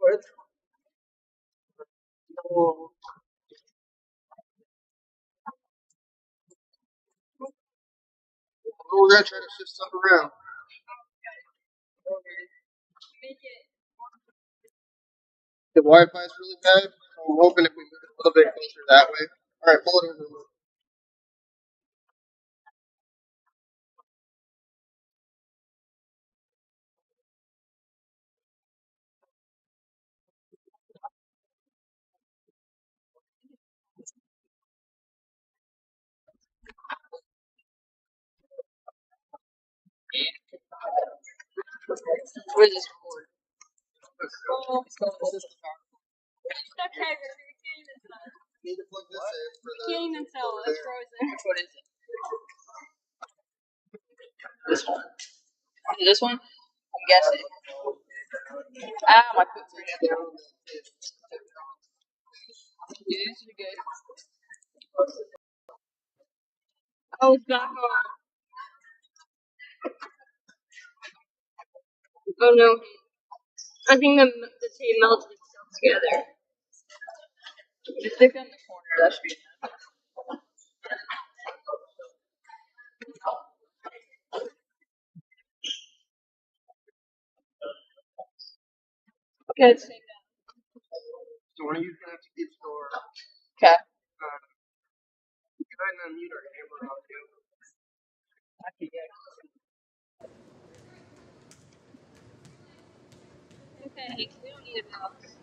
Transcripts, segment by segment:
Oh, we're gonna try to shift stuff around. The Wi-Fi is really bad, so I'm hoping if we move it a little bit closer that way. All right, pull it over. Where's this cord? Need to plug this in for the. Can't even tell. It's frozen. Which one is it? This one. Is it this one? I'm guessing. Ah, my foot's right up there. These are good. Oh, it's back on. Oh no. I think the tape melted itself together. Just stick on the corner. That should be enough. Okay, let's take that. So one of you's gonna have to keep score. Okay. Go ahead and unmute our camera on too. Okay, we don't need a box.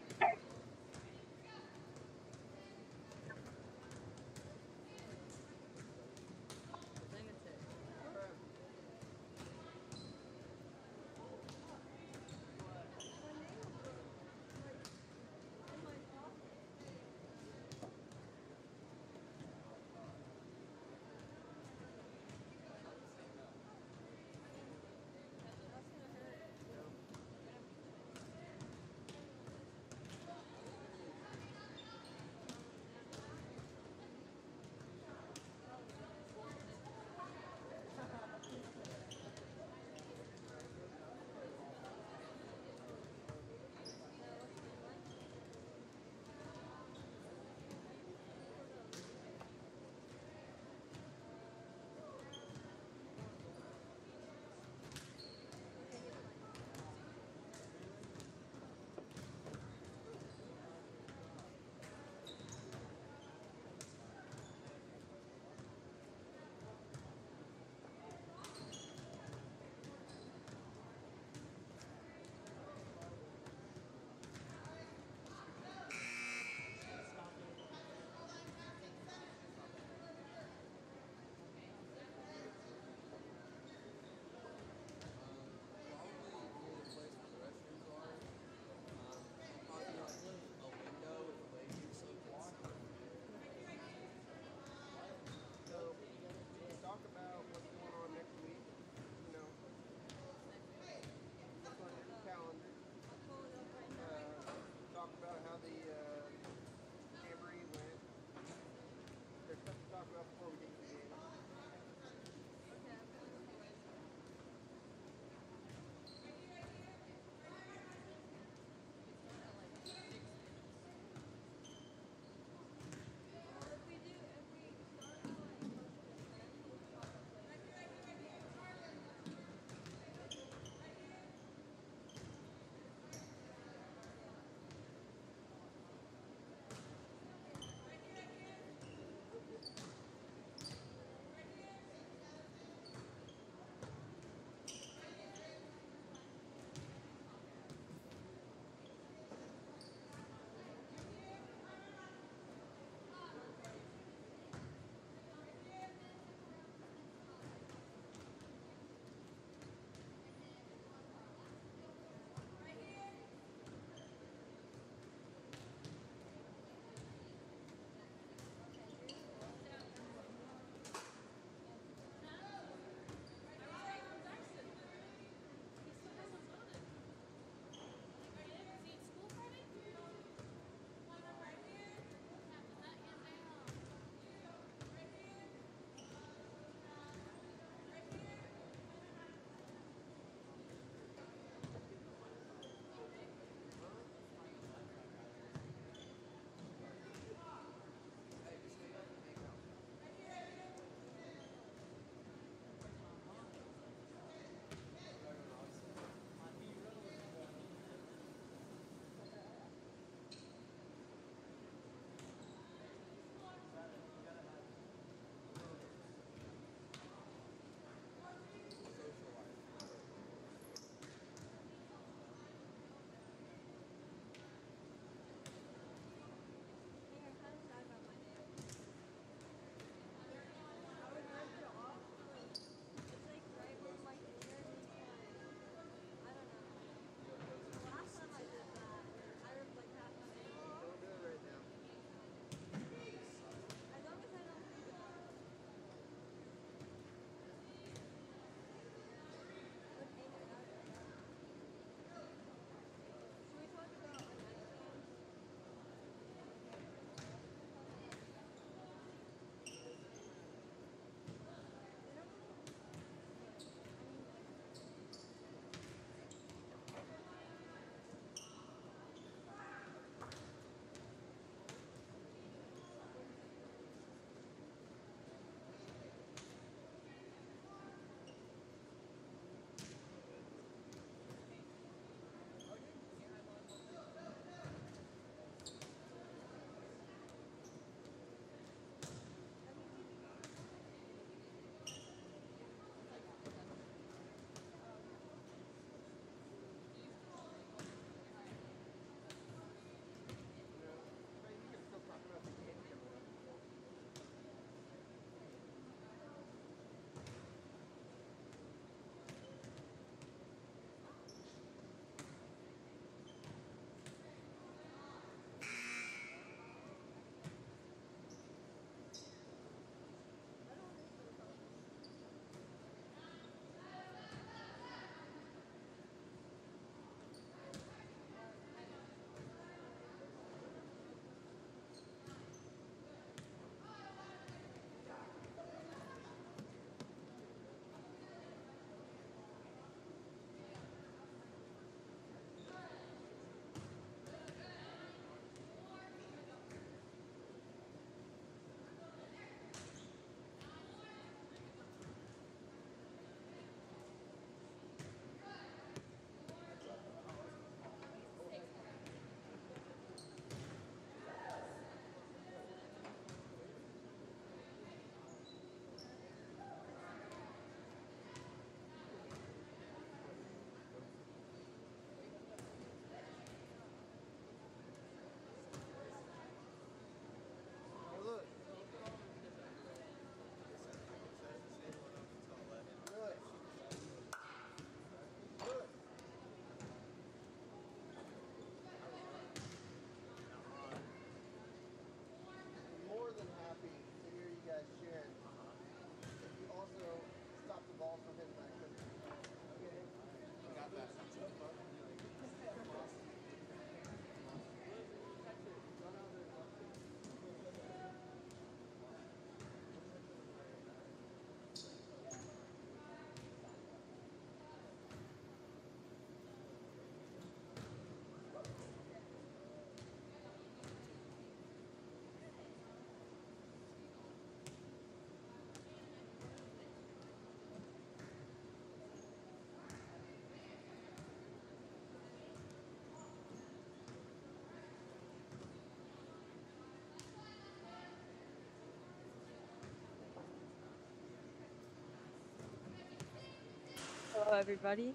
everybody.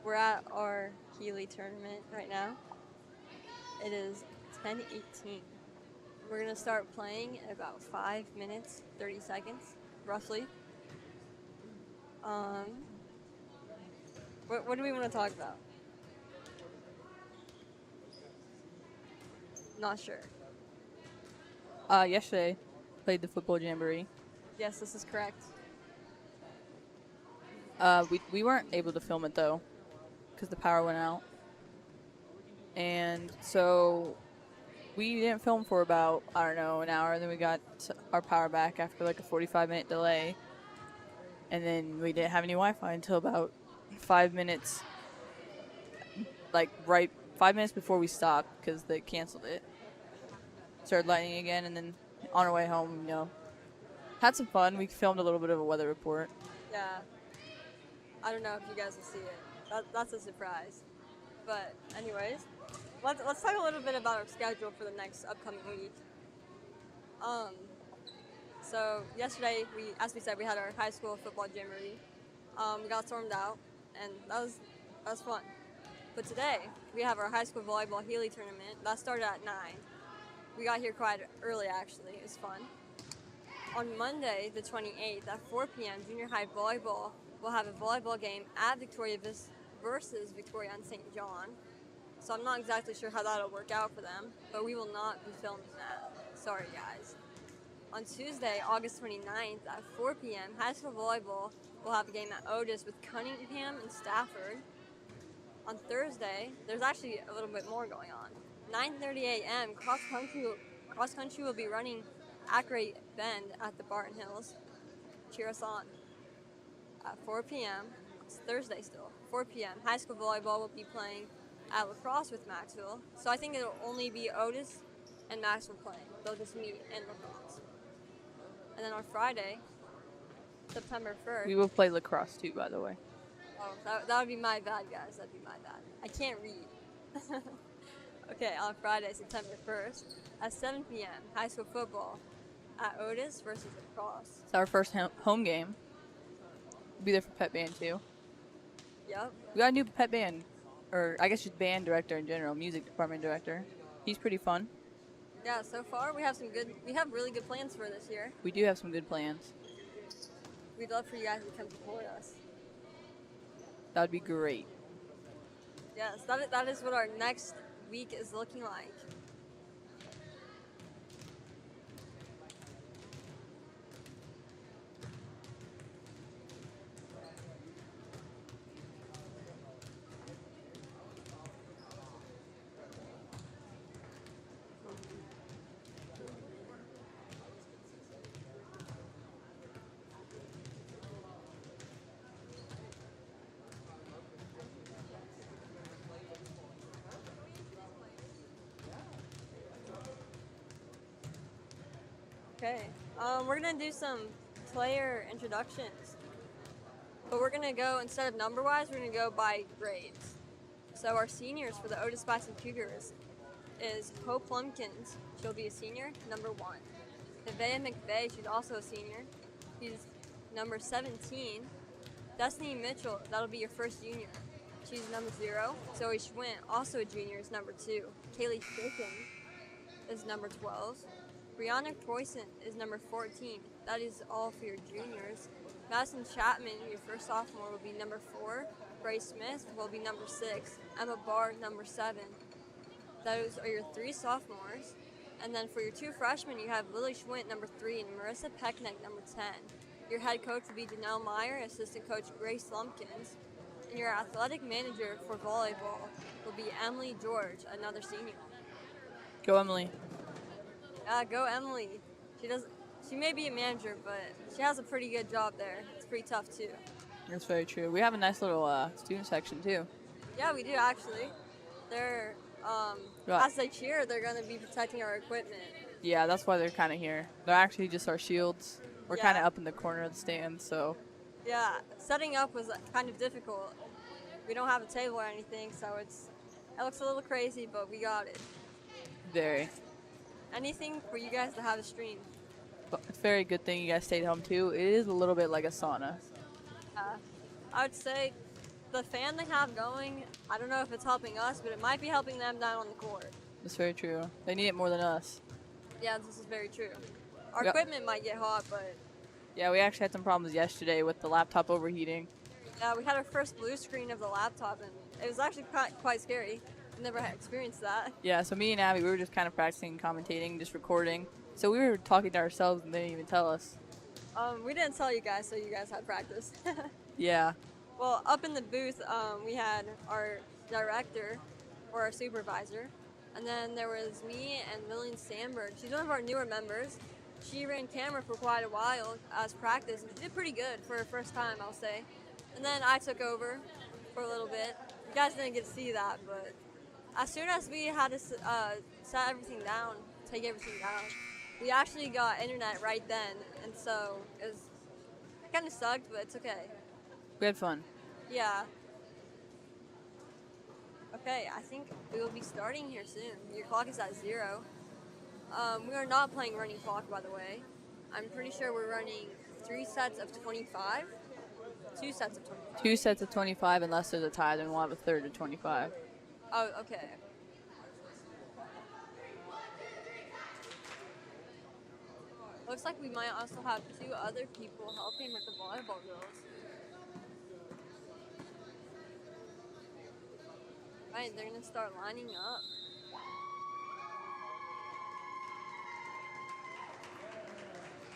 We're at our Healy tournament right now. It is 10:18. We're gonna start playing in about 5 minutes, 30 seconds, roughly. Um, what do we want to talk about? Not sure. Yesterday, played the football jamboree. Yes, this is correct. We weren't able to film it though, because the power went out, and so we didn't film for about an hour. And then we got our power back after like a 45-minute delay, and then we didn't have any Wi-Fi until about 5 minutes, like right 5 minutes before we stopped because they canceled it. Started lightning again, and then on our way home, had some fun. We filmed a little bit of a weather report. Yeah. I don't know if you guys will see it. That's a surprise. But anyways, let's talk a little bit about our schedule for the next upcoming week. So yesterday as we said, we had our high school football jamboree. We got stormed out, and that was fun. But today we have our high school volleyball Healy tournament. That started at 9. We got here quite early actually. It was fun. On Monday, the 28th, at 4 p.m., junior high volleyball will have a volleyball game at Victoria versus Victoria and St. John. So I'm not exactly sure how that'll work out for them, but we will not be filming that. Sorry, guys. On Tuesday, August 29th, at 4 p.m., high school volleyball will have a game at Otis with Cunningham and Stafford. On Thursday, there's actually a little bit more going on. 9:30 a.m., cross country will be running at Great Bend at the Barton Hills. Cheer us on. At 4 p.m., it's Thursday still, 4 p.m., high school volleyball will be playing at lacrosse with Maxwell. So I think it'll only be Otis and Maxwell playing. They'll just meet in lacrosse. And then on Friday, September 1st. We will play lacrosse too, by the way. Oh, that would be my bad, guys. That'd be my bad. I can't read. Okay, on Friday, September 1st, at 7 p.m., high school football at Otis versus lacrosse. It's our first home game. We'll be there for pep band too. Yep. We got a new pep band, or I guess just band director in general, music department director. He's pretty fun. Yeah, so far we have really good plans for this year. We do have some good plans. We'd love for you guys to come support us. That would be great. Yes, that is what our next week is looking like. Okay, we're gonna do some player introductions, but we're gonna go, instead of number-wise, we're gonna go by grades. So our seniors for the Otis-Bison Cougars is Hope Lumpkins. She'll be a senior, number 1. Nevaeh McVeigh, she's also a senior. She's number 17. Destiny Mitchell, that'll be your first junior. She's number 0. Zoe Schwint, also a junior, is number 2. Kaylee Shaken is number 12. Brianna Croyson is number 14. That is all for your juniors. Madison Chapman, your first sophomore, will be number 4. Bryce Smith will be number 6. Emma Barr, number 7. Those are your 3 sophomores. And then for your 2 freshmen, you have Lily Schwint, number 3, and Marissa Pecknick, number 10. Your head coach will be Janelle Meyer, assistant coach Grace Lumpkins. And your athletic manager for volleyball will be Emily George, another senior. Go Emily. Go Emily. She may be a manager, but she has a pretty good job there. It's pretty tough too. That's very true. We have a nice little student section too. Yeah, we do actually. They're as they cheer, they're gonna be protecting our equipment. Yeah, that's why they're kind of here. They're actually just our shields. We're kind of up in the corner of the stand, so. Yeah, setting up was kind of difficult. We don't have a table or anything, so it looks a little crazy, but we got it. Very. Anything for you guys to have a stream. But it's a very good thing you guys stayed home too. It is a little bit like a sauna. I would say the fan they have going, I don't know if it's helping us, but it might be helping them down on the court. That's very true. They need it more than us. Yeah, this is very true. Our Yep. equipment might get hot, but Yeah, we actually had some problems yesterday with the laptop overheating. yeah, we had our first blue screen of the laptop, and it was actually quite scary. I never had experienced that. Yeah, so me and Abby, we were just kind of practicing commentating, just recording. So we were talking to ourselves and they didn't even tell us. We didn't tell you guys, so you guys had practice. Yeah. Well, up in the booth, we had our director, or our supervisor, and then there was me and Lillian Sandberg. She's one of our newer members. She ran camera for quite a while as practice, and she did pretty good for her first time, I'll say. And then I took over for a little bit. You guys didn't get to see that, but as soon as we had to set everything down, take everything down, we actually got internet right then, and so it kind of sucked, but it's okay. We had fun. Yeah. Okay, I think we will be starting here soon. Your clock is at 0. We are not playing running clock, by the way. I'm pretty sure we're running 3 sets of 25. 2 sets of 25. 2 sets of 25, unless there's a tie, then we'll have a third of 25. Oh, okay. Looks like we might also have 2 other people helping with the volleyball girls. Right, they're gonna start lining up.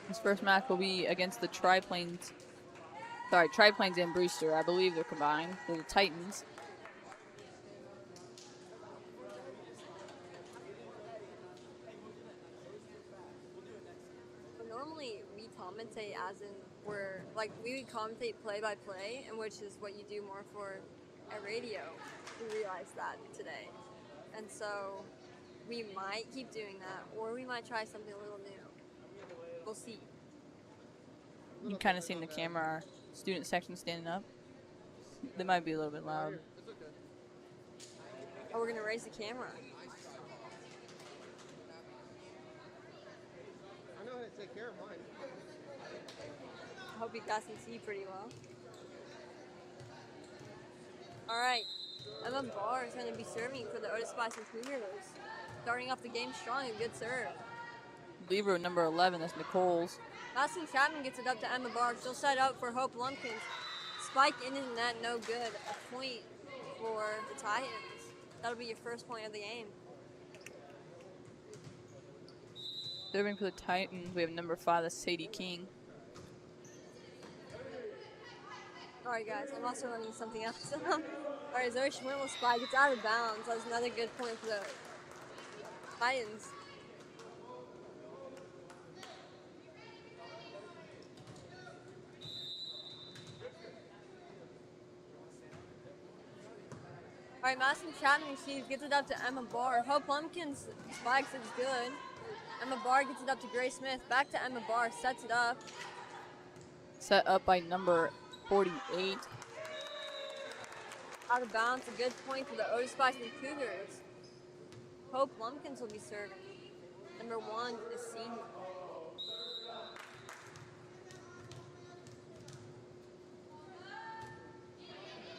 This first match will be against the Triplanes. Sorry, Triplanes and Brewster. I believe they're combined. They're the Titans. Normally we commentate as in we would commentate play by play, and which is what you do more for a radio. We realized that today, and so we might keep doing that, or we might try something a little new. We'll see. You can kind of see in the camera our student section standing up. They might be a little bit loud. Oh, we're gonna raise the camera. I know how to take care of mine. I hope you guys can see pretty well. All right, Emma Barr is going to be serving for the Otis-Bison Cougars. Starting off the game strong, a good serve. Libero number 11, that's Nicole's. Madison Chapman gets it up to Emma Barr. She'll set up for Hope Lumpkins. Spike into the net, no good. A point for the Titans. That'll be your first point of the game. Serving for the Titans, we have number 5, that's Sadie King. Alright guys, I'm also running something else. Alright, Zoe Schwinn will spike. It's out of bounds. That's another good point for the Titans. Alright, Madison Chapman receives, gets it up to Emma Barr. Hope Lumpkins spikes, it's good. Emma Barr gets it up to Grace Smith. Back to Emma Barr, sets it up. Set up by number 48. Out of bounds, a good point for the Otis-Bison Cougars. Hope Lumpkins will be serving. Number 1 is senior.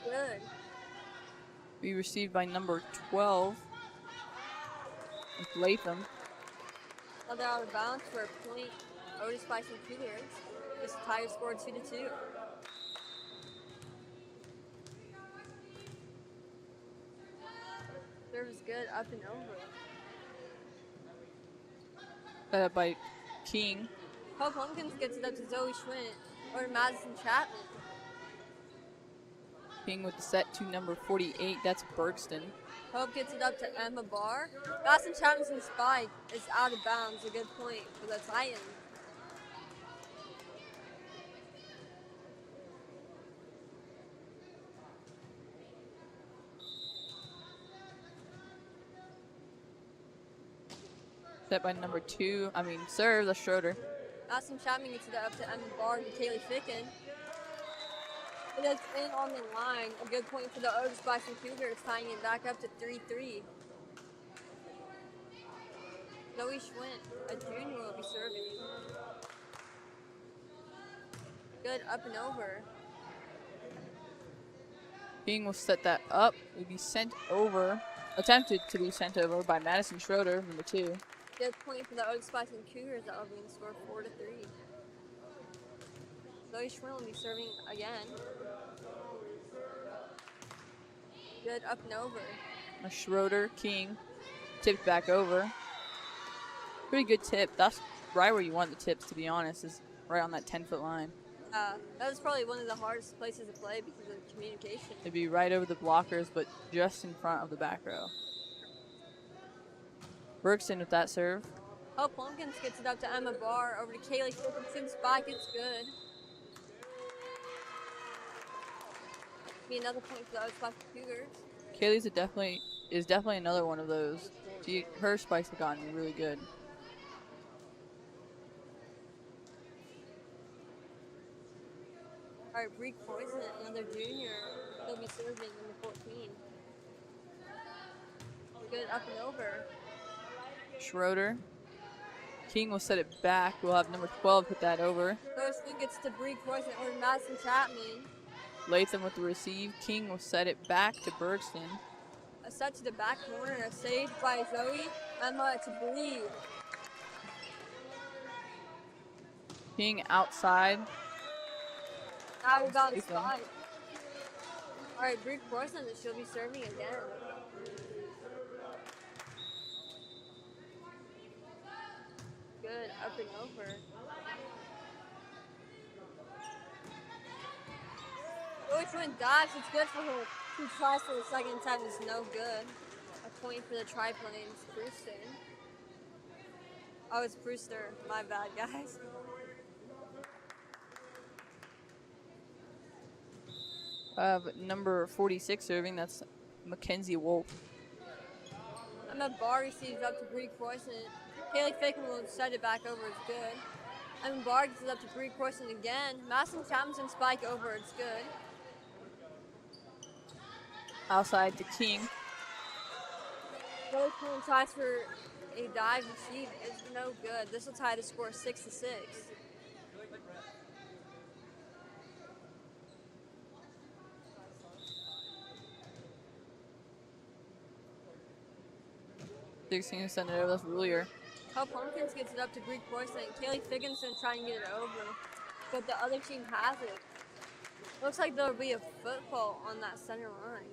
Good. Be received by number 12, Latham. Another out of bounds for a point. Otis-Bison Cougars. This tie scored 2-2. Serve is good, up and over. Set up by King. Hope Lumpkins gets it up to Zoe Schwinn or Madison Chapman. King with the set to number 48, that's Bergston. Hope gets it up to Emma Barr. Madison Chapman's spike is out of bounds, a good point for the Titans. Set by number 2, serve, that's Schroeder. Madison Chapman gets it up to Emma Barr and Kaylee Ficken. It is in on the line. A good point for the Otis-Bison Cougars, tying it back up to 3-3. Zoe Schwinn, a junior, will be serving. Good up and over. King will set that up. Will be sent over. Attempted to be sent over by Madison Schroeder, number 2. Good point for the Otis-Bison Cougars that will be the score 4-3. Zoe Schwinn will be serving again. Good up and over. Schroeder, King, tipped back over. Pretty good tip. That's right where you want the tips, to be honest, is right on that 10-foot line. That was probably one of the hardest places to play because of communication. It'd be right over the blockers, but just in front of the back row. Bergson with that serve. Oh, Plumpkins gets it up to Emma Barr, over to Kaylee Dickinson. Spike, it's good. Be another point for the Otis-Bison Cougars. Kaylee's is definitely another one of those. Her spikes have gotten really good. All right, Breek Poison, another junior. He'll be serving number 14. Good up and over. Schroeder. King will set it back. We'll have number 12 hit that over. First thing gets to Breek Poison or Madison Chapman. Latham with the receive. King will set it back to Bergston. A set to the back corner, a save by Zoe. Emma to bleed. King outside. Now we got a spike. Alright, Breek Poison, she'll be serving again. Good, up and over. Which one dives? It's good for her. She tries for the second time, it's no good. A point for the triplanes, Brewster. Oh, it's Brewster. My bad, guys. Number 46 serving, that's Mackenzie Wolf. Emma Barr receives up to Breek Poison. Haley Faken will set it back over, it's good. Emma Barr gets it up to Breek Poison again. Madison Chapman spike over, it's good. Outside to King. Zoe Quinn tries for a dive receive, it's no good. This will tie the score 6-6. Dixon to send it over. That's Rulier. Cole Pumpkins gets it up to Breek Poison. Kaylee Figginson trying to get it over, but the other team has it. Looks like there'll be a foot fault on that center line.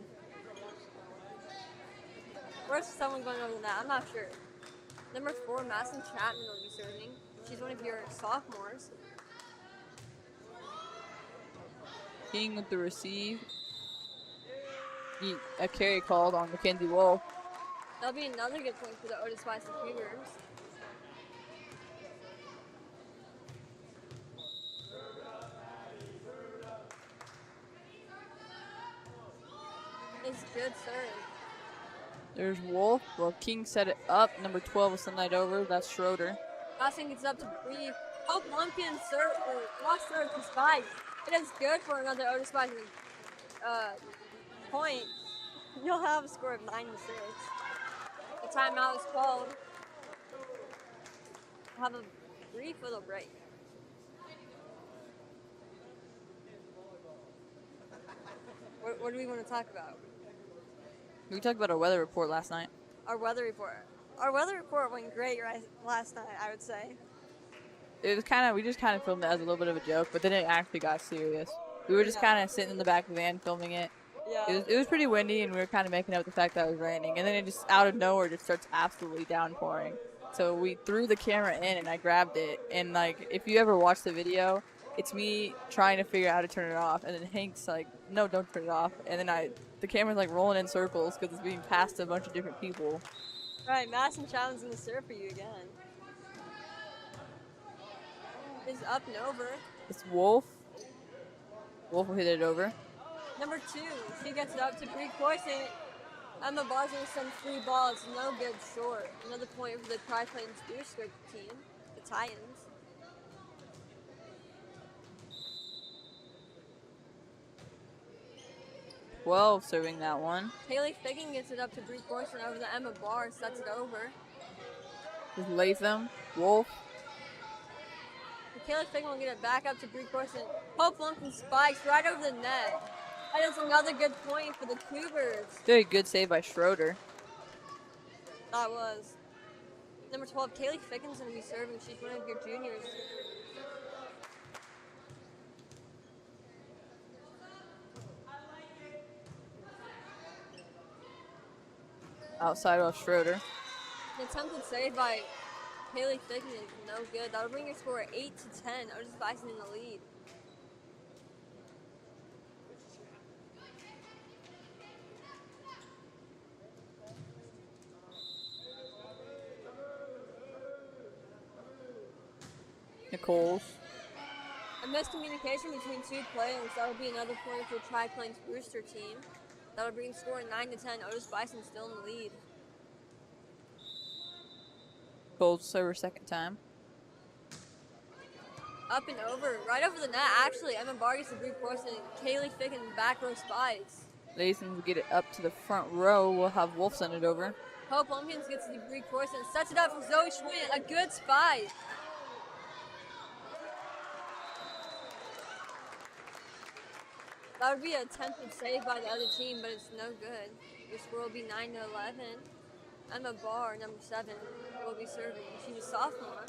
Where's someone going over that? I'm not sure. Number 4, Madison Chapman will be serving. She's one of your sophomores. King with the receive. A carry called on Mackenzie Wolf. That'll be another good point for the Otis-Bison Cougars. It's good serve. There's Wolf. Well, King set it up. Number 12 will send that over. That's Schroeder. Passing gets up to Breek. Hope Lumpkin serve or lost serve to Spike. It is good for another Otis-Bison point. You'll have a score of 9-6. The timeout is called. We'll have a brief little break. What do we want to talk about? We talked about our weather report last night. Our weather report. Our weather report went great last night, I would say. It was we just kind of filmed it as a little bit of a joke, but then it actually got serious. We were just kind of sitting in the back of the van filming it. Yeah. It was pretty windy, and we were kind of making up with the fact that it was raining. And then it just, out of nowhere, just starts absolutely downpouring. So we threw the camera in, and I grabbed it. And, if you ever watch the video, it's me trying to figure out how to turn it off. And then Hank's like, no, don't turn it off. And then the camera's, rolling in circles because it's being passed to a bunch of different people. Right, Madison Challenge in the serve for you again. It's up and over. It's Wolf. Wolf will hit it over. Number 2, she gets it up to Breek Poison. Emma Bar's going to send 3 balls, no good short. Another point for the Tri-Plains Booster team, the Titans. Well, serving that one. Haley Figgin gets it up to Breek Poison over the Emma Bar, sets it over. With Latham, Wolf. Haley Figgin will get it back up to Breek Poison. Hope Lumpkin spikes right over the net. That is another good point for the Cougars. Very good save by Schroeder. That was. Number 12, Kaylee Ficken's going to be serving. She's one of your juniors. Outside of Schroeder. The attempted save by Kaylee Ficken is no good. That'll bring your score at 8-10. Otis-Bison in the lead. Nichols. A miscommunication between two players. That'll be another point for Tri-Plains Brewster team. That'll bring the score 9-10. Otis-Bison still in the lead. Gold server second time. Up and over, right over the net. Actually, Emma Barr gets the Greek course and Kaylee Ficken back row spikes. Lathan will get it up to the front row. We'll have Wolf send it over. Hope Lumpkins gets the Greek course and sets it up for Zoe Schwinn. A good spike. That would be an attempted save by the other team, but it's no good. Your score will be 9-11. Emma Barr, number 7, will be serving. She's a sophomore.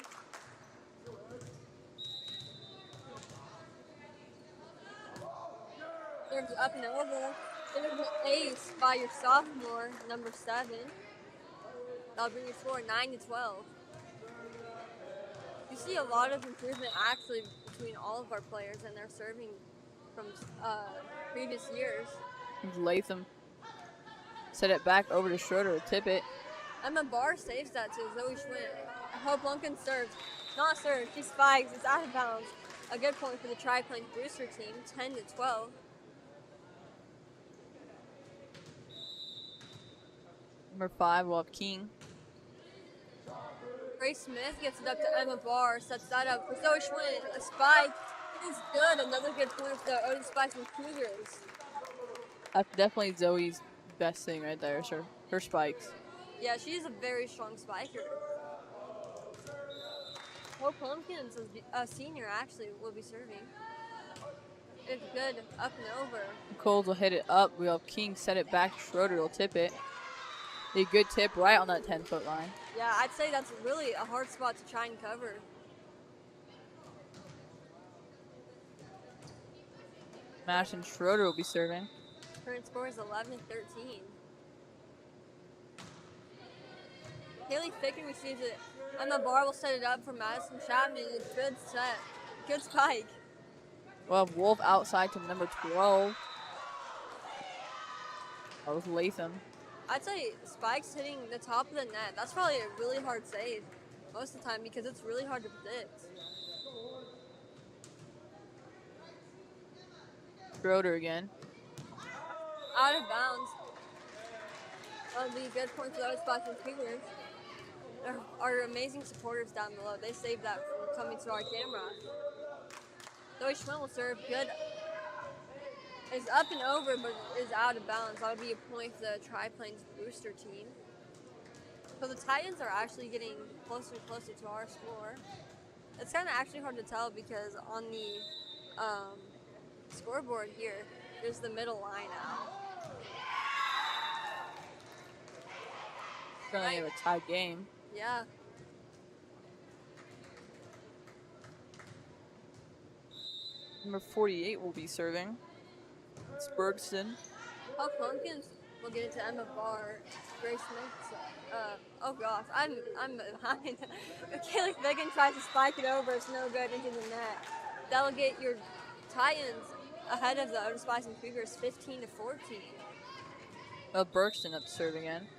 Serves up and over. There's an ace by your sophomore, number 7. That'll bring your score 9-12. You see a lot of improvement actually between all of our players, and they're serving from previous years. Latham set it back over to Schroeder to tip it. Emma Barr saves that to Zoe Schwinn. Hope Lumpkin serves. Not served. She spikes. It's out of bounds. A good point for the Tri-Plains Brewster team, 10-12. Number 5, we'll have King. Grace Smith gets it up to Emma Barr, sets that up for Zoe Schwinn. A spike. It is good. Another good point for the Otis-Bison Cougars. That's definitely Zoe's best thing right there, sure. Her spikes. Yeah, she's a very strong spiker. Hope Lumpkins, a senior, actually, will be serving. It's good. Up and over. Nichols will hit it up. We'll have King set it back. Schroeder will tip it. A good tip right on that 10-foot line. Yeah, I'd say that's really a hard spot to try and cover. Mash and Schroeder will be serving. Current score is 11-13. Haley Ficken receives it. Emma Barr will set it up for Madison Chapman. It's good set. Good spike. We'll have Wolf outside to number 12. That was Latham. I'd say spikes hitting the top of the net. That's probably a really hard save most of the time because it's really hard to predict. Schroeder again. Out of bounds. That'll be a good point for those spots and Cougars. Our amazing supporters down below, they saved that from coming to our camera. Zoe Schwinn will serve. Good. It's up and over, but is out of bounds. That'll be a point for the Tri-Plains Brewster team. So the Titans are actually getting closer and closer to our score. It's kind of actually hard to tell because on the scoreboard here, there's the middle line out. Currently have a tie game. Yeah. Number 48 will be serving. It's Bergson. Huck Lumpkins will get it to Emma Barr. Grace Smith. Oh gosh, I'm behind. Kaylee Ficken tries to spike it over. It's no good into the net. That'll get your Titans ahead of the Otis-Bison Cougars, 15-14. Bergson up to serve again.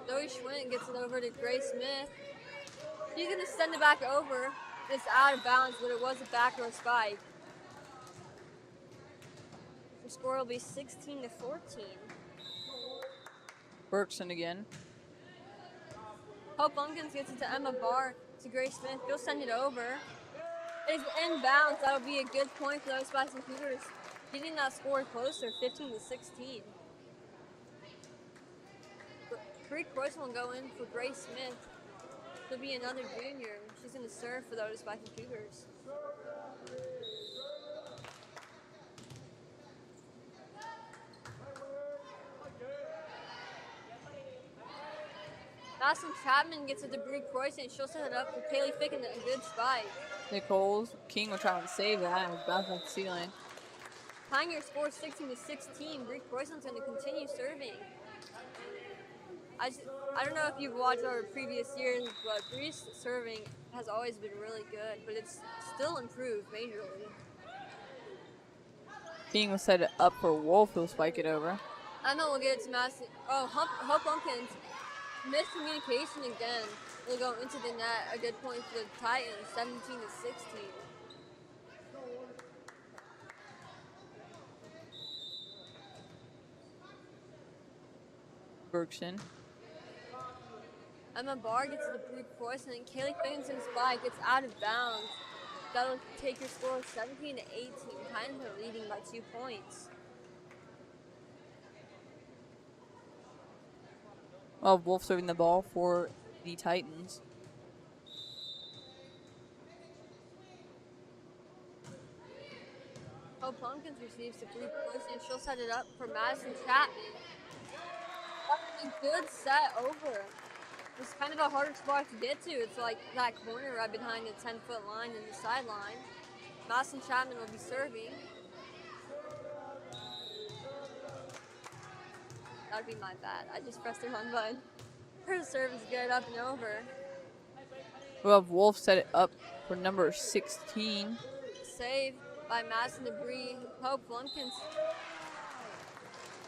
Zoe Schwinn gets it over to Grace Smith. She's going to send it back over. It's out of bounds, but it was a back row spike. The score will be 16-14. Bergson again. Hope Lumpkins gets it to Emma Barr to Grace Smith. She'll send it over. It's inbounds. That'll be a good point for those Bison Cougars. Getting that score closer, 15-16. Greek Croyson will go in for Grace Smith. She'll be another junior. She's going to serve for the Otis-Bison Cougars. Madison Chapman gets a debris crossing, and she'll set it up for Kaylee Fick and a good spike. Nicole's King will try to save that and bounce off the ceiling. Tying your score 16-16. Bree Croissant's going to continue serving. I don't know if you've watched our previous years, but Bree's serving has always been really good, but it's still improved majorly. King will set it up for Wolf, who'll spike it over. Emma will get it to Madison. Oh, Hope Lumpkins. Miscommunication again. Will go into the net. A good point for the Titans, 17-16. Bergson. Emma Barr gets the blue croissant, and Kaylee Figgins' spike gets out of bounds. That'll take your score 17-18. Titans are leading by 2 points. Well, Wolf serving the ball for the Titans. Hope Pumpkins receives the blue croissant, and she'll set it up for Madison Chapman. That's a good set over. It's kind of a harder spot to get to. It's like that corner right behind the 10-foot line and the sideline. Madison Chapman will be serving. That would be my bad. I just pressed the wrong button. Her serve is good up and over. We'll have Wolf set it up for number 16. Save by Madison Debris. Hope Lumpkins.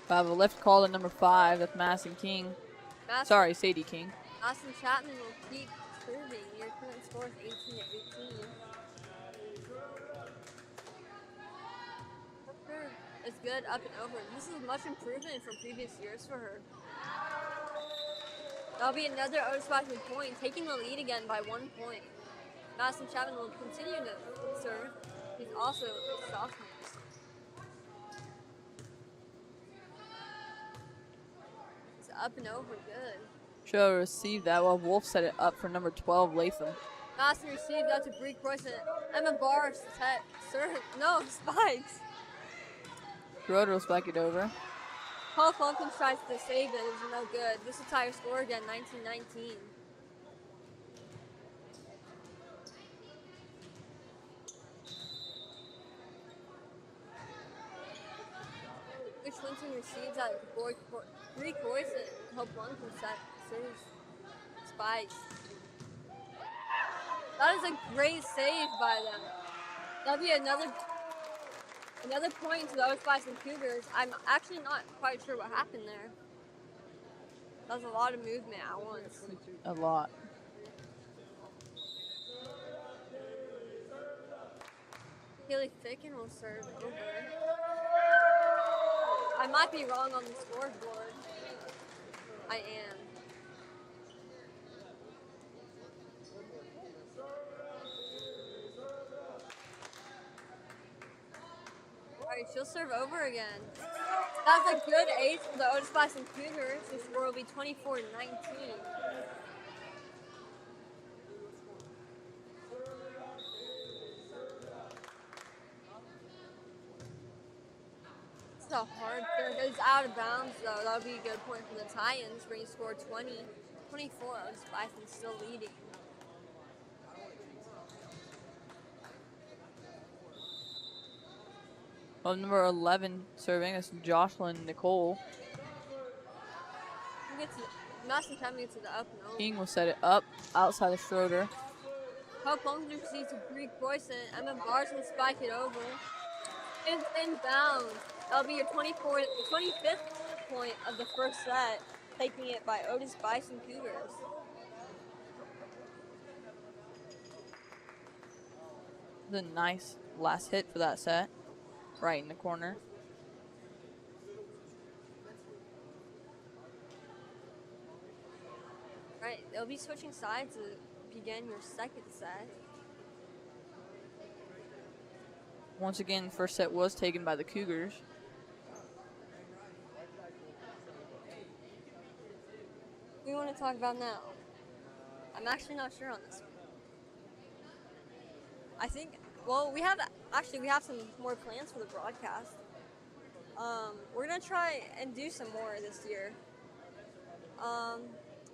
We'll have a left call to number 5. That's Madison King. Sorry, Sadie King. Madison Chapman will keep serving. Your current score is 18-18. Her serve is good up and over. This is much improvement from previous years for her. That'll be another Otis-Bison point, taking the lead again by 1 point. Madison Chapman will continue to serve. He's also a sophomore. It's up and over, good. She'll receive that while Wolf set it up for number 12, Latham. Madison received that to Bree Croissant. Emma Barr set serve. No, spikes. Schroeder will spike it over. Paul Funkins tries to save it. It's no good. This will tie your score again, 19-19. Rich Winton receives that Bree Croissant. Hope Funkins serves spikes. That is a great save by them. That'll be another point to the Otis-Bison Cougars. I'm actually not quite sure what happened there. That was a lot of movement at once. A lot. Healy Ficken will serve over. I might be wrong on the scoreboard. I am. Alright, she'll serve over again. That's a good ace for the Otis-Bison Cougars. The score will be 24-19. This is a hard third. It's out of bounds though. That'll be a good point for the Titans, bringing score 20-24. Otis-Bison still leading. Well, number 11 serving is Jocelyn Nicole. Madison Chapman gets to the up and over. King will set it up outside of Schroeder. Hope Pumpkins receives a Greek Croissant. Emma Bars will spike it over. It's inbound. That'll be your 25th point of the first set, taking it by Otis-Bison Cougars. The nice last hit for that set. Right in the corner. Right, they'll be switching sides to begin your second set. Once again, first set was taken by the Cougars. What do you want to talk about now? I'm actually not sure on this one. I think, well, we have some more plans for the broadcast. We're going to try and do some more this year.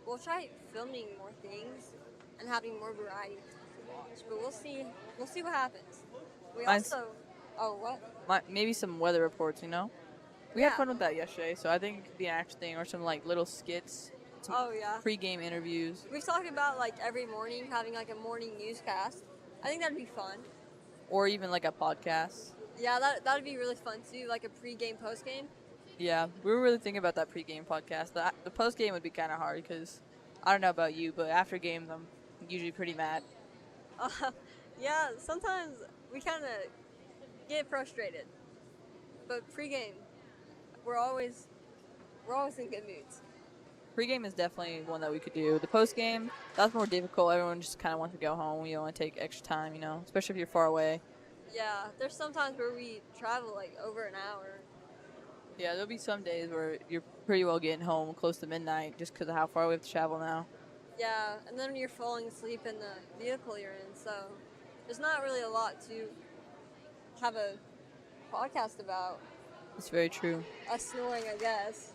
We'll try filming more things and having more variety to watch. But we'll see. We'll see what happens. We Mine's- also. Oh, what? Maybe some weather reports, you know? We had fun with that yesterday, so I think the actual thing or some like little skits, some Oh, yeah. pre-game interviews, We've talked about like every morning having like a morning newscast. I think that'd be fun. or even like a podcast. Yeah, that'd be really fun too, like a pre-game, post-game. Yeah, we were really thinking about that pre-game podcast. The post-game would be kind of hard because I don't know about you, but after games I'm usually pretty mad. Yeah, sometimes we kind of get frustrated, but pre-game, we're always in good moods. Pre-game is definitely one that we could do. The post-game, that's more difficult. Everyone just kind of wants to go home. You don't want to take extra time, you know, especially if you're far away. Yeah, there's sometimes where we travel like over an hour. Yeah, there'll be some days where you're pretty well getting home close to midnight just because of how far we have to travel now. Yeah, and then you're falling asleep in the vehicle you're in, so there's not really a lot to have a podcast about. It's very true. Us snoring, I guess.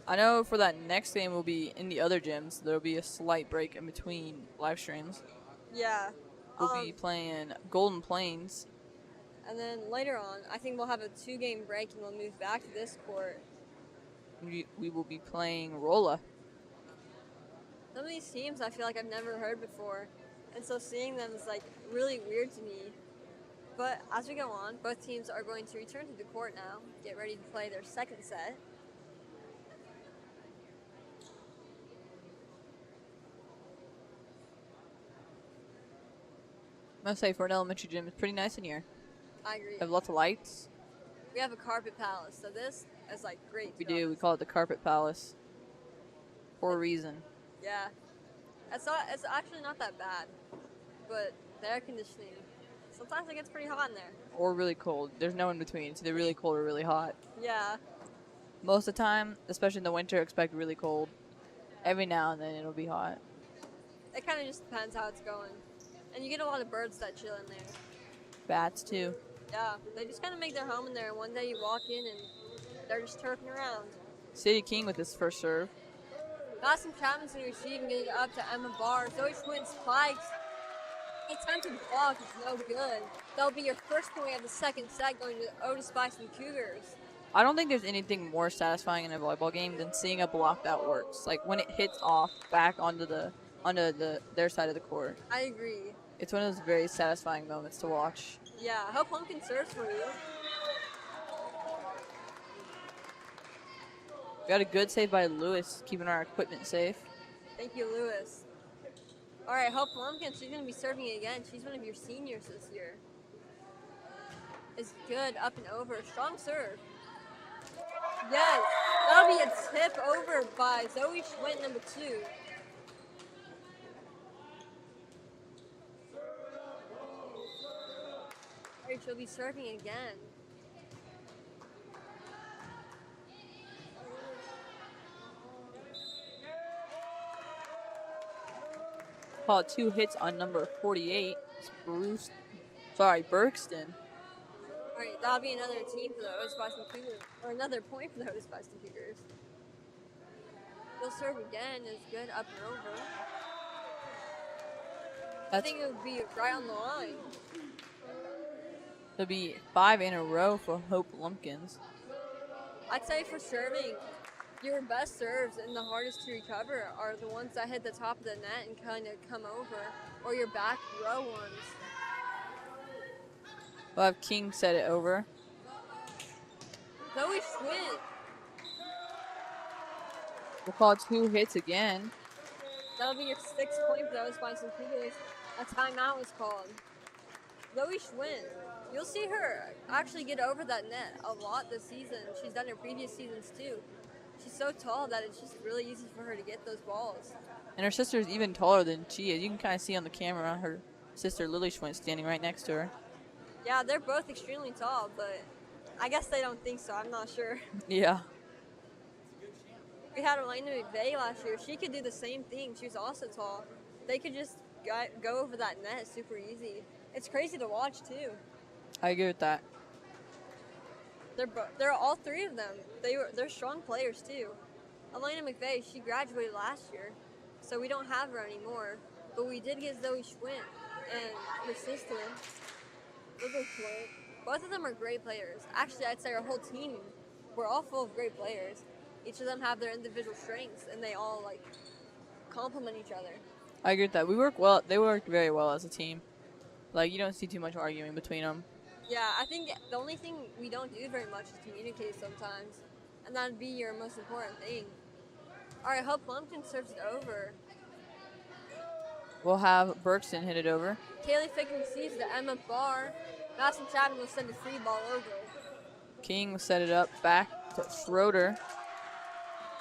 I know for that next game we'll be in the other gyms. There'll be a slight break in between live streams. Yeah. We'll be playing Golden Plains. And then later on, I think we'll have a 2-game break and we'll move back to this court. We will be playing Rolla. Some of these teams I feel like I've never heard before, and so seeing them is like really weird to me. But as we go on, both teams are going to return to the court now, get ready to play their second set. I must say, for an elementary gym, it's pretty nice in here. I agree. We have lots of lights. We have a carpet palace, so this is like great. We do. We call it the Carpet Palace for a reason. Yeah. It's actually not that bad, but the air conditioning, sometimes it gets pretty hot in there. Or really cold. There's no in between. It's either really cold or really hot. Yeah. Most of the time, especially in the winter, expect really cold. Every now and then it'll be hot. It kind of just depends how it's going. And you get a lot of birds that chill in there. Bats, too. Yeah, they just kind of make their home in there, and one day you walk in and they're just turfing around. City King with his first serve. Madison Chapman's going to receive and get it up to Emma Barr. Zoe Swint spikes. Attempted block is no good. That'll be your first point of the second set going to the Otis-Bison Cougars. I don't think there's anything more satisfying in a volleyball game than seeing a block that works. Like when it hits off back onto their side of the court. I agree. It's one of those very satisfying moments to watch. Yeah, I hope Lumpkin serves for you. We got a good save by Lewis, keeping our equipment safe. Thank you, Lewis. All right, Hope Lumpkin, she's going to be serving again. She's one of your seniors this year. Is good, up and over. Strong serve. Yes, that'll be a tip over by Zoe Schwint, number 2. All right, she'll be serving again. Caught 2 hits on number 48. It's Berkston. All right, that'll be another team for the Otis-Bison Cougars, or another point for the Otis-Bison Cougars. They'll serve again. Is good up and over. I think it would be right on the line. There'll be 5 in a row for Hope Lumpkins. I'd say for serving, your best serves and the hardest to recover are the ones that hit the top of the net and kind of come over, or your back row ones. We'll have King set it over. Zoe Schwint. We'll call 2 hits again. That'll be your 6th point for those Bison Cougars. A timeout was called. Zoe Schwint. You'll see her actually get over that net a lot this season. She's done it previous seasons too. She's so tall that it's just really easy for her to get those balls. And her sister's even taller than she is. You can kind of see on the camera her sister Lily Schwint standing right next to her. Yeah, they're both extremely tall, but I guess they don't think so. I'm not sure. Yeah. We had Elena McVeigh last year. She could do the same thing. She was also tall. They could just go over that net super easy. It's crazy to watch too. I agree with that. They're all 3 of them. They're strong players too. Elena McVeigh, she graduated last year, so we don't have her anymore. But we did get Zoe Schwint and her sister, Little Schwint. Both of them are great players. Actually, I'd say our whole team, we're all full of great players. Each of them have their individual strengths, and they all like complement each other. I agree with that. We work well. They work very well as a team. Like, you don't see too much arguing between them. Yeah, I think the only thing we don't do very much is communicate sometimes, and that'd be your most important thing. All right, Hope Lumpkin serves it over. We'll have Bergson hit it over. Kaylee Fick receives the Emma Barr. Madison Chapman will send a free ball over. King will set it up back to Schroeder.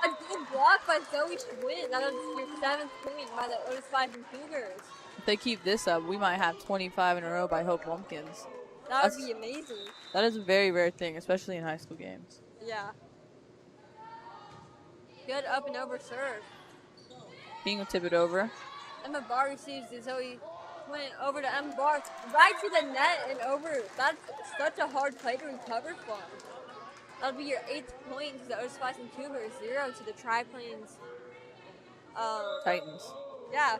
A good block by Zoe Schwinn. That was your 7th point by the Otis-Bison Cougars. If they keep this up, we might have 25 in a row by Hope Lumpkins. That would be amazing. That is a very rare thing, especially in high school games. Yeah. Good up and over serve. King will tip it over. Emma Barr receives the Zoe Schwinn over to Emma Barr. Right to the net and over. That's such a hard play to recover from. That'll be your 8th point to the Otis-Bison Cougars, 0 to the Tri-Plains Titans. Yeah.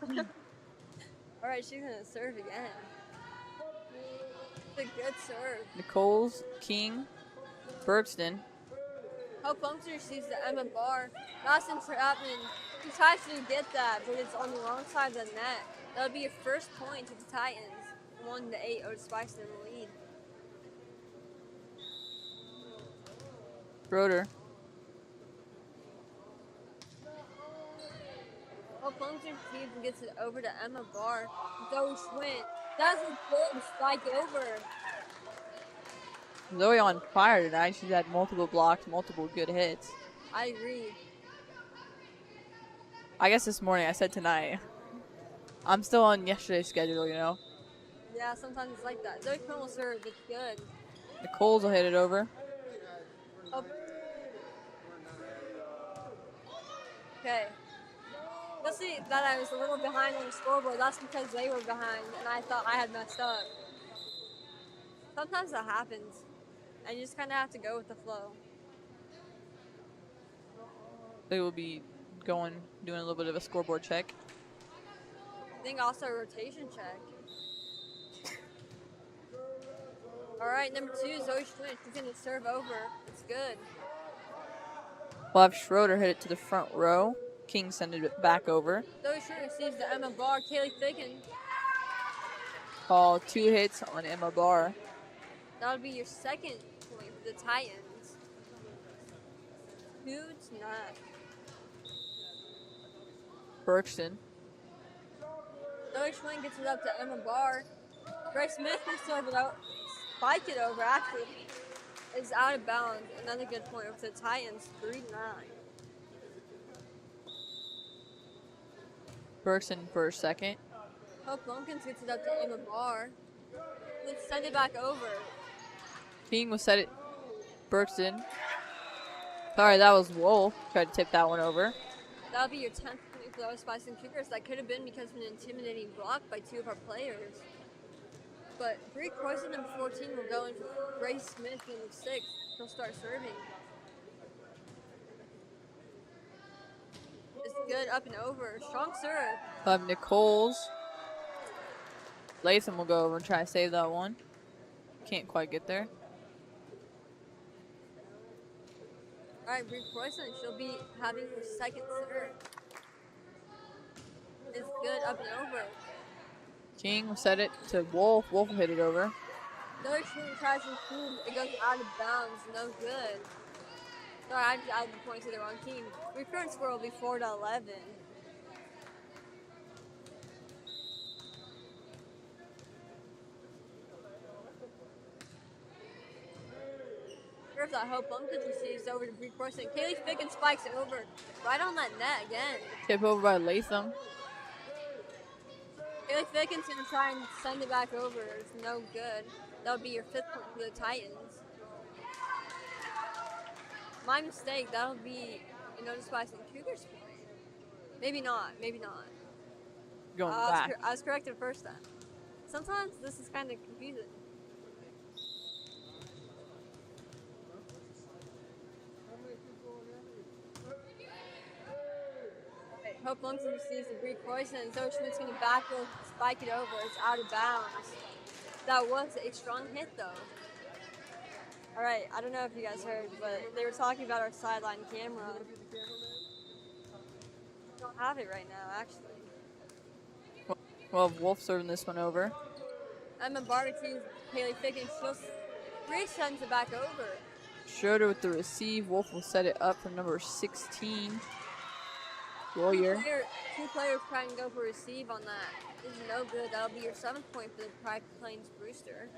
All right, she's gonna serve again. It's a good serve. Nichols, King, Bergston. Hope Lumpkin receives the Emma Barr. Madison Chapman, he tries to get that, but it's on the wrong side of the net. That'll be your first point to the Titans. 1-8, Otis-Bison in the lead. Schroeder. Hope Lumpkin receives and gets it over to Emma Barr. Zoe Schwinn. That's a good spike over. Zoe on fire tonight. She's had multiple blocks, multiple good hits. I agree. I guess this morning. I said tonight. I'm still on yesterday's schedule, you know. Yeah, sometimes it's like that. Zoe Schwinn will serve. It's good. Nichols will hit it over. Oh. Okay. You'll see that I was a little behind on the scoreboard. That's because they were behind, and I thought I had messed up. Sometimes that happens, and you just kind of have to go with the flow. They will be doing a little bit of a scoreboard check. I think also a rotation check. All right, number 2, Zoe Schwinn. She's going to serve over. It's good. We'll have Schroeder hit it to the front row. King send it back over. Zoe Schwinn receives the Emma Barr. Kaylee Ficken. Call 2 hits on Emma Barr. That'll be your 2nd point for the Titans. 2-0. Bergston. Zoe Schwinn gets it up to Emma Barr. Grace Smith will serve it out. Spike it over, actually. It's out of bounds. Another good point for the Titans. 3-9. Bergson for a second. Hope Lumpkins gets it up to Emma Barr. Let's send it back over. King will set it. Bergson. Sorry, that was Wolf. Tried to tip that one over. That'll be your 10th point for the Otis-Bison Cougars. That could have been because of an intimidating block by 2 of our players. But Bree Croyson, number 14, will go in for Grace Smith, number 6. She'll start serving. It's good up and over. Strong serve. We'll have Nichols. Latham will go over and try to save that one. Can't quite get there. All right, Bree Croyson, she'll be having her 2nd serve. It's good up and over. King will set it to Wolf. Wolf will hit it over. Another shooting tries to shoot. It goes out of bounds. No good. Sorry, I just added the point to the wrong team. Your current score will be 4-11. Serves that Hope Lumpkins receives over to Bree Corson. Kaylee Ficken spikes it over right on that net again. Tip over by Latham. Kaylee Ficken's going to try and send it back over. It's no good. That'll be your 5th point for the Titans. My mistake. That'll be an Otis-Bison Cougars point. Maybe not. Maybe not. Going back. I was corrected first time. Sometimes this is kind of confusing. Hope Lumsden receives the Greek poison, and Zoe Schmidt's going to back row, spike it over. It's out of bounds. That was a strong hit, though. All right, I don't know if you guys heard, but they were talking about our sideline camera. We don't have it right now, actually. Well, Wolf serving this one over. Emma Barbecues Haley Figgins. She'll sends it back over. Schroeder with the receive. Wolf will set it up for number 16. Warrior. Two players trying to go for receive on that. This is no good. That'll be your 7th point for the Pride Plains Brewster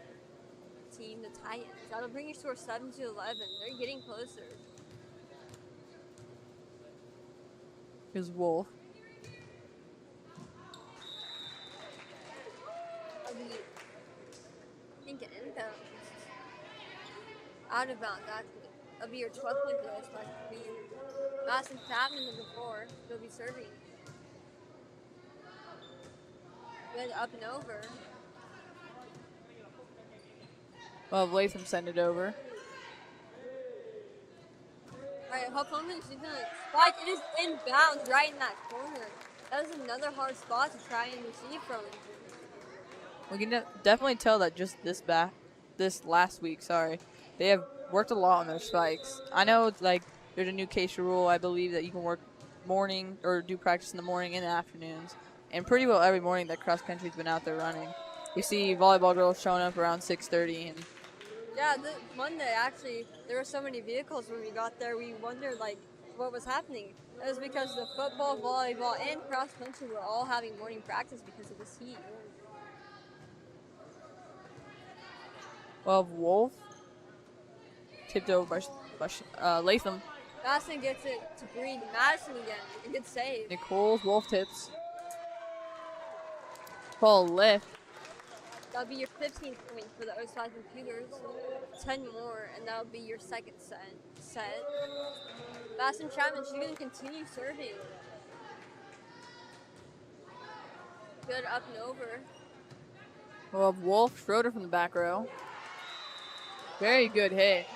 team, the Titans. That'll bring your score 7-11. They're getting closer. Here's Wolf. I think inbound. Out of bounds, actually. That'll be your 12th point for the Otis-Bison team. Madison Chapman, number 4, will be serving. Good up and over. Well, Latham send it over. Alright, Hope Holman, she's gonna spike. It is inbounds right in that corner. That was another hard spot to try and receive from. We can definitely tell that just this last week, they have worked a lot on their spikes. I know like there's a new case rule, I believe, that you can work morning or do practice in the morning and the afternoons. And pretty well every morning that cross country's been out there running. You see volleyball girls showing up around 6:30 and yeah, Monday actually there were so many vehicles when we got there. We wondered like what was happening. It was because the football, volleyball, and cross country were all having morning practice because of this heat. well, Wolf tipped over by Latham. Madison gets it to Breed. Madison again. A good save. Nicole's Wolf tips. Ball lift. That'll be your 15th point for the Otis-Bison Cougars. 10 more, and that'll be your second set. Madison Chapman, she's going to continue serving. Good up and over. Well, Wolf Schroeder from the back row. Very good hit.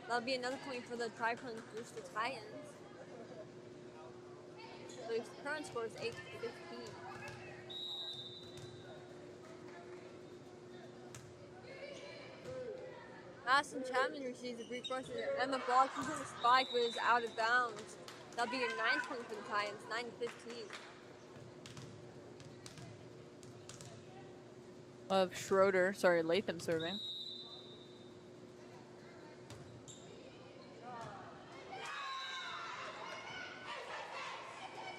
That'll be another point for the Tri-Plans Brewster Titans. So his current score is 8-15. Madison Chapman receives a brief question. Emma blocks into the spike, but is out of bounds. That'll be your 9th point for the Titans, 9-15. Of Latham serving.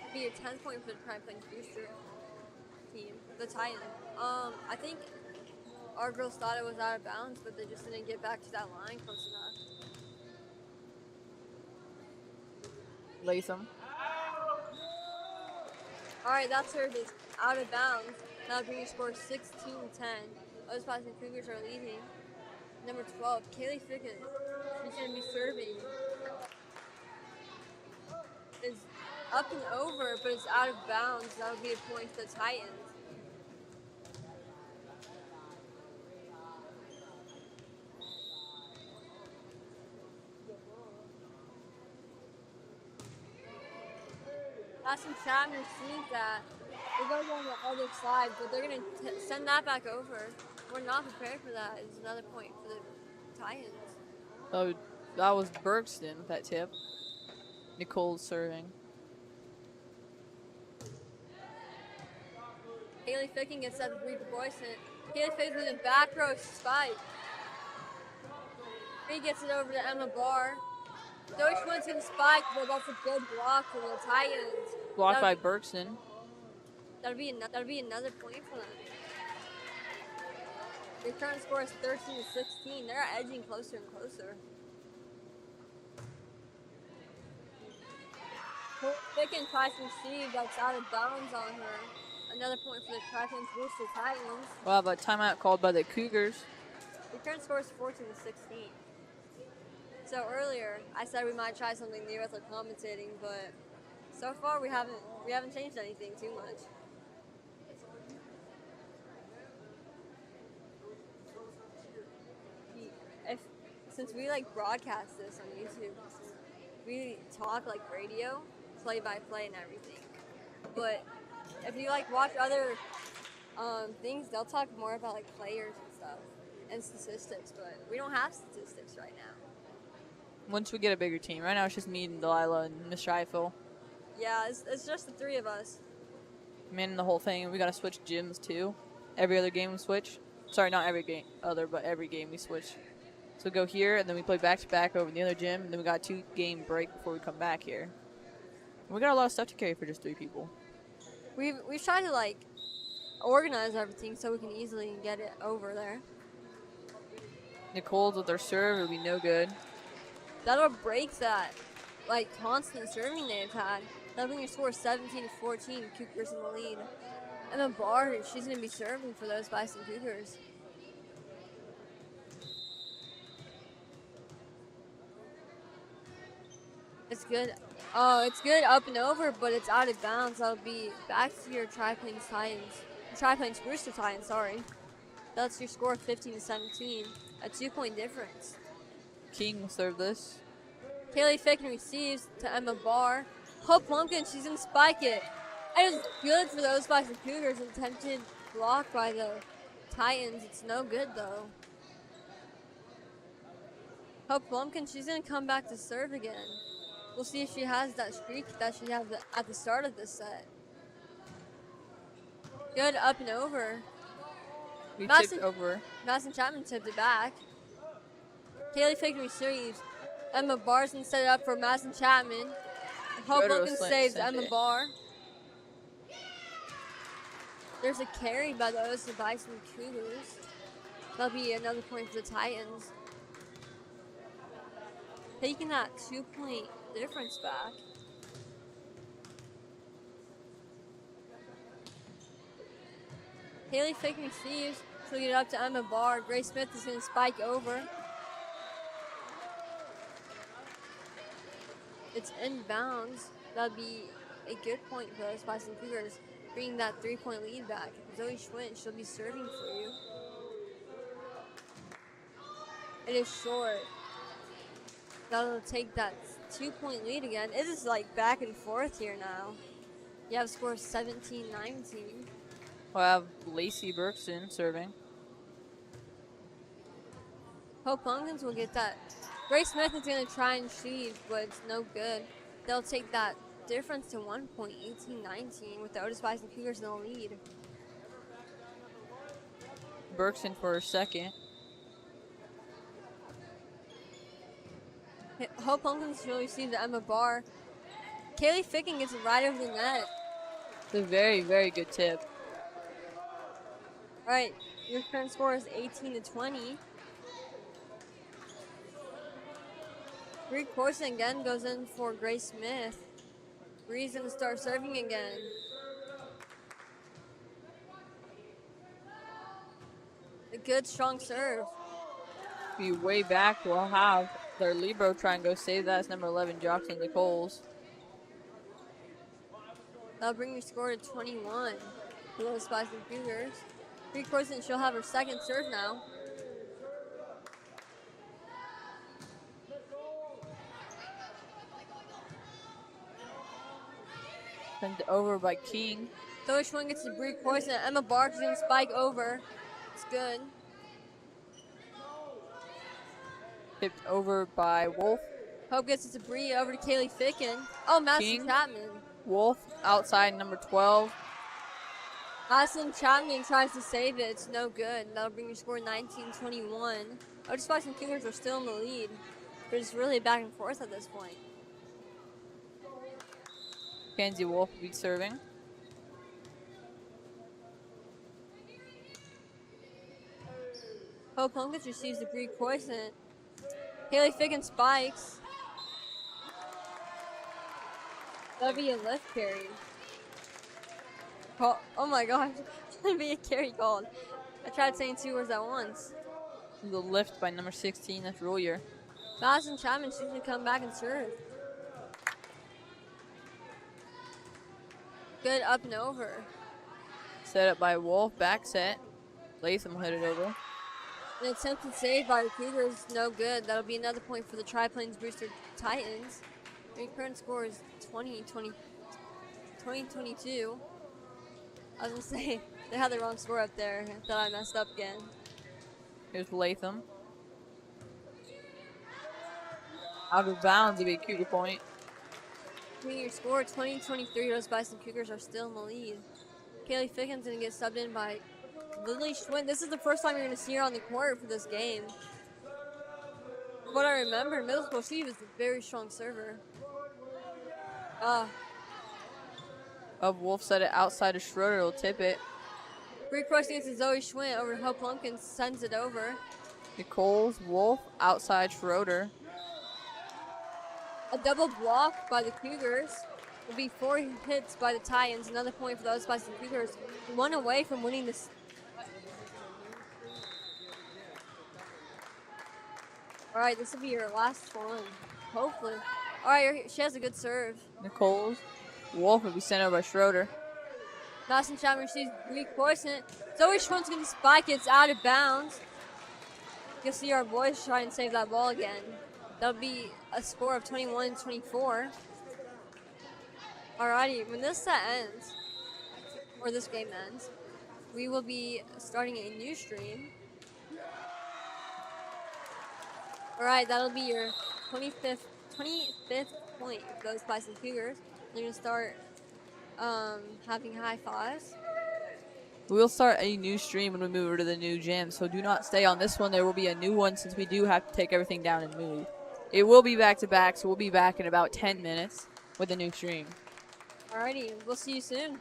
That'll be your 10th point for the Prime Plains Booster team, the Titans. I think our girls thought it was out of bounds, but they just didn't get back to that line close enough. Latham. Alright, that serve is out of bounds. That'll bring your score 16-10. Otis-Bison Cougars are leading. Number 12, Kaylee Figgins. She's going to be serving. Is up and over, but it's out of bounds. That'll be a point for the Titans. Madison Chapman sees that. It goes on the other side, but they're going to send that back over. We're not prepared for that. It's another point for the Titans. Oh, that was Bergston with that tip. Nicole's serving. Haley Ficking gets that brief voice in. Haley Figgins with a back row spike. He gets it over to Emma Barr. Zoe Schwind's going to spike, but that's a good block for the Titans. Blocked by Bergston. That'll be another point for them. Their current score is 13-16. They're edging closer and closer. Ficken tries to receive, that's out of bounds on her. Another point for the Tri-Plans Brewster Titans. Wow, but timeout called by the Cougars. The current score is 14-16. So earlier, I said we might try something new with our commentating, but so far we haven't changed anything too much. Since we like broadcast this on YouTube, we talk like radio. play-by-play and everything. But if you like watch other things, they'll talk more about like players and stuff and statistics. But we don't have statistics right now. Once we get a bigger team. Right now it's just me and Delilah and Mr. Eiffel. Yeah, it's just the three of us. Manning the whole thing. We gotta switch gyms too. Every other game we switch. Sorry, not every game but every game we switch. So we go here and then we play back to back over in the other gym, and then we got a 2-game break before we come back here. And we got a lot of stuff to carry for just 3 people. We've tried to like organize everything so we can easily get it over there. Nicole's with their serve would be no good. That'll break that like constant serving they've had. That'll bring your score 17-14. Cougars in the lead. And then Barr, she's gonna be serving for those Bison Cougars. It's good. Oh, it's good up and over, but it's out of bounds. That'll be back to your Tri-Plains Titans. Tri-Plains Brewster Titans, sorry. That's your score 15-17. A 2-point difference. King will serve this. Kaylee Ficken receives to Emma Barr. Hope Lumpkin, she's gonna spike it. And it's good for those Bison Cougars. Attempted block by the Titans. It's no good though. Hope Lumpkin, she's gonna come back to serve again. We'll see if she has that streak that she had at the start of this set. Good up and over. We Madison, tipped over. Madison Chapman tipped it back. Kaylee Ficken receives. Emma Barr's gonna set it up for Madison Chapman. Hope Lumpkin saves Emma Barr. There's a carry by the Otis-Bison Cougars. That'll be another point for the Titans. Taking that 2-point difference back. Haley Ficken receives. She'll get it up to Emma Barr. Grace Smith is going to spike over. It's inbounds. That'll be a good point for those Bison Cougars. Bringing that 3-point lead back. Zoe Schwint, she'll be serving for you. It is short. That'll take that 2-point lead again. It is like back and forth here now. You have score 17-19. We'll have Lacey Berkson serving. Hope Pumpkins will get that. Grace Smith is going to try and shoot, but it's no good. They'll take that difference to 1 point, 18-19, with the Otis-Bison Cougars in the lead. Berkson for her second. Hope Pumpkins will receive the Emma Barr. Kaylee Ficken gets it right over the net. It's a very, very good tip. All right, your current score is 18-20. Bree Corson again goes in for Grace Smith. Bree's going to start serving again. A good, strong serve. Be way back. We'll have their libero try and go save that. It's number 11, Jackson Nichols. That'll bring your score to 21 for those Bison Cougars. Bree Corson, she'll have her second serve now. Sent over by King. Zoe Schwinn gets to Bree Corson. Emma Barr's going to spike over. It's good. Tipped over by Wolf. Hope gets it to Bree over to Kaylee Ficken. Oh, Madison Chapman. Wolf outside number 12. Madison Chapman tries to save it. It's no good. That'll bring your score 19-21. Otis-Bison Cougars are still in the lead, but it's really back and forth at this point. Kenzie Wolf will be serving. Hope Pumpkins receives the Bree Corson. Haley Ficken spikes. That'll be a lift carry. Oh my gosh, that'll be a carry called. I tried saying 2 words at once. The lift by number 16, that's Royer. Madison Chapman, she's going to come back and serve. Good up and over. Set up by Wolf, back set. Latham will hit it over. An attempted save by the Cougars, no good. That'll be another point for the Tri-Plains Brewster Titans. The current score is 20-22. I was gonna say they had the wrong score up there. I thought I messed up again. Here's Latham. Out of bounds, it'd be a Cougar point. Your score 20-23. Otis-Bison Cougars are still in the lead. Kaylee Ficken's gonna get subbed in by Lily Schwinn. This is the first time you're gonna see her on the court for this game. From what I remember, in middle school, she was a very strong server. Wolf set it outside of Schroeder. Will tip it. Great question to Zoe Schwinn over to Hope Lumpkins. Sends it over. Nicole's Wolf outside Schroeder. A double block by the Cougars. Will be 4 hits by the Titans. Another point for those Bison Cougars. 1 away from winning this. All right, this will be your last one. Hopefully. All right, she has a good serve. Nicole's Wolf will be sent over by Schroeder. Madison Chapman receives weak poison. Zoe Schwinn's going to spike it. It's out of bounds. You'll see our boys try and save that ball again. That'll be a score of 21-24. Alrighty, when this set ends, or this game ends, we will be starting a new stream. Alright, that'll be your 25th point for those Bison Cougars. They're going to start having high fives. We'll start a new stream when we move over to the new gym, so do not stay on this one. There will be a new one since we do have to take everything down and move. It will be back to back, so we'll be back in about 10 minutes with a new stream. Alrighty, we'll see you soon.